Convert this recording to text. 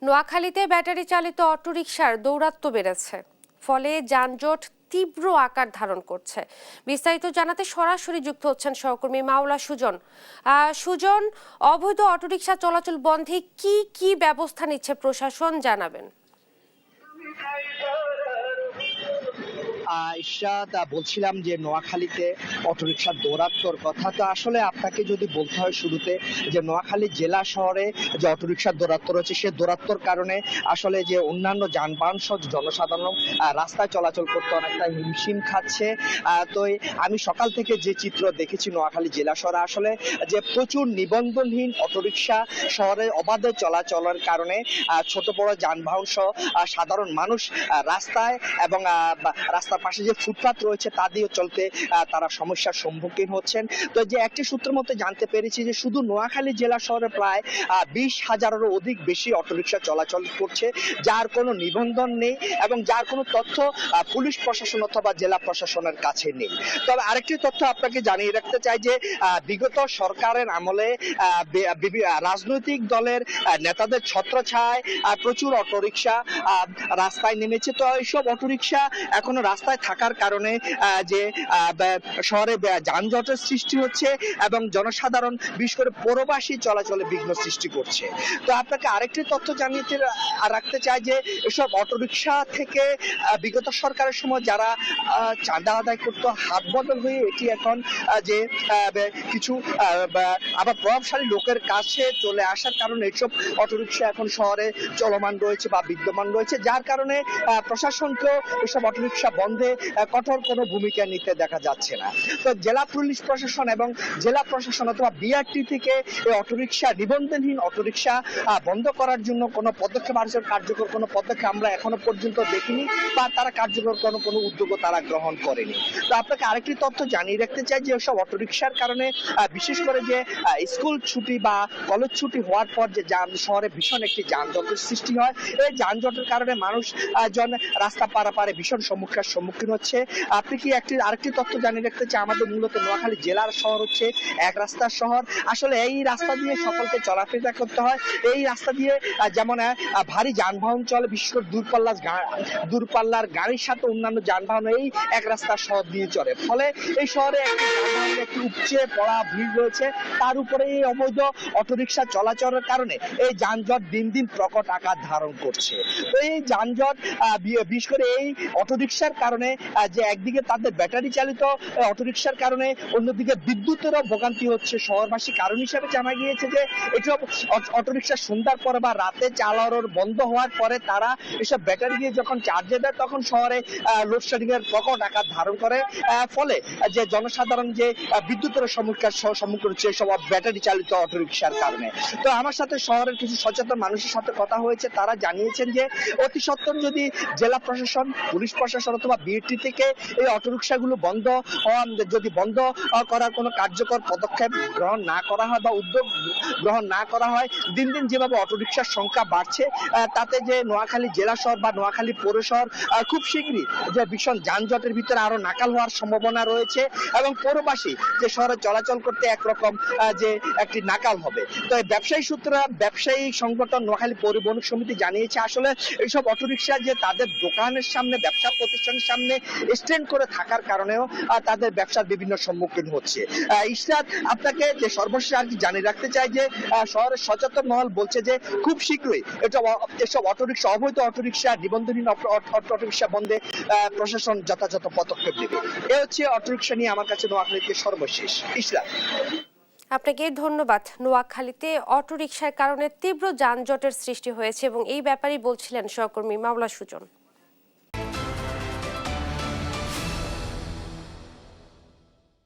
নোয়াখালীতে ব্যাটারি চালিত অটোরিকশার দৌরাত্ম্য বেড়েছে, ফলে যানজট তীব্র আকার ধারণ করছে। বিস্তারিত জানাতে সরাসরি যুক্ত হচ্ছেন সহকর্মী মাওলা সুজন। সুজন, অবৈধ অটোরিকশা চলাচল বন্ধে কি কি ব্যবস্থা নিচ্ছে প্রশাসন, জানাবেন। ইশরাত, বলছিলাম যে নোয়াখালীতে অটোরিকশার দৌরাত্ম্যর কথা। তো আসলে আপনাকে যদি বলতে হয় শুরুতে যে নোয়াখালী জেলা শহরে যে অটোরিকশার দৌরাত্ম্য রয়েছে, সে দৌরাত্ম্যর কারণে আসলে যে অন্যান্য যানবাহন সহ জনসাধারণ রাস্তায় চলাচল করতে অনেকটা হিমশিম খাচ্ছে। তো আমি সকাল থেকে যে চিত্র দেখেছি নোয়াখালী জেলা শহরে, আসলে যে প্রচুর নিবন্ধনহীন অটোরিকশা শহরে অবাধে চলাচলের কারণে ছোট বড় যানবাহন সহ সাধারণ মানুষ রাস্তায় এবং রাস্তার পাশে যে ফুটপাত রয়েছে তা দিয়ে চলতে তারা সমস্যার সম্মুখীন হচ্ছেন। তো যে একটি সূত্রের মধ্যে জানতে পেরেছি যে শুধু নোয়াখালী জেলা শহরে প্রায় 20,000-এরও অধিক বেশি অটোরিকশা চলাচল করছে, যার কোনো নিবন্ধন নেই এবং যার কোনো তথ্য পুলিশ প্রশাসন অথবা জেলা প্রশাসনের কাছে নেই। তবে আরেকটি তথ্য আপনাকে জানিয়ে রাখতে চাই যে বিগত সরকারের আমলে রাজনৈতিক দলের নেতাদের ছত্রছায়ায় প্রচুর অটোরিকশা রাস্তায় নেমেছে। তো এইসব অটোরিকশা এখনো রাস্তায় থাকার কারণে যে শহরে যানজটের সৃষ্টি হচ্ছে এবং জনসাধারণ বিশেষ করে পৌরবাসী চলাচলে বিঘ্ন সৃষ্টি করছে। তো আপনাকে আরেকটি তথ্য জানিয়ে রাখতে চাই যে এসব অটোরিকশা থেকে বিগত সরকারের সময় যারা চাঁদা আদায় করতো, হাত বদল হয়ে এটি এখন যে কিছু আবার প্রভাবশালী লোকের কাছে চলে আসার কারণে এইসব অটোরিকশা এখন শহরে চলমান রয়েছে বা বিদ্যমান রয়েছে, যার কারণে প্রশাসনকেও এসব অটোরিকশা বন্ধে কঠোর কোনো ভূমিকা নিতে দেখা যাচ্ছে না। তো জেলা পুলিশ প্রশাসন এবং জেলা প্রশাসন অথবা বিআরটি থেকে এই অটোরিকশা নিবন্ধনহীন অটোরিকশা বন্ধ করার জন্য কোনো পদক্ষেপ কার্যকর কোনো পদক্ষেপ আমরা এখনো পর্যন্ত দেখিনি বা তারা কার্যকর কোনো উদ্যোগও তারা গ্রহণ করেনি। তো আপনাকে আরেকটি তথ্য জানিয়ে রাখতে চাই যে সব অটোরিকশার কারণে বিশেষ করে যে স্কুল ছুটি বা কলেজ ছুটি হওয়ার পর যে শহরে ভীষণ একটি যানজটের সৃষ্টি হয়, এই যানজটের কারণে মানুষ রাস্তা পারাপারে ভীষণ সম্মুখীন হচ্ছে। আপনি কি আরেকটি তথ্য জানিয়ে রাখতে চাই, আমাদের মূলত নোয়াখালী জেলার শহর হচ্ছে এক রাস্তার শহর। আসলে এই রাস্তা দিয়ে সকলকে চলাফেরা করতে হয়। এই রাস্তা দিয়ে যেমন ভারী যানবাহন চলে, বিশেষ করে দূরপাল্লার গাড়ির সাথে অন্যান্য যানবাহন এই এক রাস্তার শহর দিয়ে চলে, ফলে এই শহরে একটি উপচে পড়া ভিড় রয়েছে। তার উপরে এই অবৈধ অটোরিকশা চলাচলের কারণে এই যানজট দিন দিন প্রকট আকার ধারণ করছে। তো এই যানজট বিশেষ করে এই অটোরিকশার কারণে যে একদিকে তাদের ব্যাটারি চালিত অটোরিকশার কারণে অন্যদিকে বিদ্যুতেরও ভোগান্তি হচ্ছে শহরবাসী। কারণ হিসাবে জানা গিয়েছে যে এসব অটোরিকশা সন্ধ্যার পরে বা রাতে চালানোর বন্ধ হওয়ার পরে তারা এসব ব্যাটারি দিয়ে যখন চার্জে দেয় তখন শহরে লোডশেডিং এর প্রকট আকার ধারণ করে, ফলে যে জনসাধারণ যে বিদ্যুতের সম্মুখীন হচ্ছে সব ব্যাটারি চালিত অটোরিকশার কারণে। তো আমার সাথে শহরের কিছু সচেতন মানুষের সাথে কথা হয়েছে, তারা জানিয়েছেন যে অতি সত্বর যদি জেলা প্রশাসন, পুলিশ প্রশাসন অথবা বিএটি থেকে এই অটোরিকশাগুলো বন্ধ করার কোনো কার্যকর পদক্ষেপ গ্রহণ না করা হয় বা উদ্যোগ গ্রহণ না করা হয়, দিন দিন যেভাবে অটোরিকশার সংখ্যা বাড়ছে তাতে যে নোয়াখালী জেলা শহর বা নোয়াখালী পৌর শহর খুব শীঘ্রই যে ভীষণ যানজটের ভিতরে আরো নাকাল হওয়ার সম্ভাবনা রয়েছে এবং পৌরবাসী যে শহরে চলাচল করতে একরকম যে একটি নাকাল হবে। তো ব্যবসায়ী সংগঠন নোয়াখালী পরিবহন সমিতি জানিয়েছে আসলে এইসব অটোরিকশা যে তাদের দোকানের সামনে, ব্যবসা প্রতিষ্ঠানের সামনে স্ট্যান্ড করে থাকার কারণেও তাদের ব্যবসার বিভিন্ন সম্মুখীন হচ্ছে। ইশরাত, আপনাকে যে সর্বশেষ আর কি জানিয়ে রাখতে চাই যে শহরের সচেতন মহল বলছে যে খুব শীঘ্রই এসব অটোরিকশা, অবৈধ অটোরিকশা, নিবন্ধনহীন অটোরিকশা বন্ধে প্রশাসন যথাযথ পদক্ষেপ নেবে। এ হচ্ছে অটোরিকশা নিয়ে আমার কাছে নোয়াখালীতে সর্বশেষ। ইশরাত, আপনাকে ধন্যবাদ। নোয়াখালীতে অটোরিকশার কারণে তীব্র যানজটের সৃষ্টি হয়েছে এবং এই ব্যাপারেই বলছিলেন সহকর্মী মাওলা সুজন।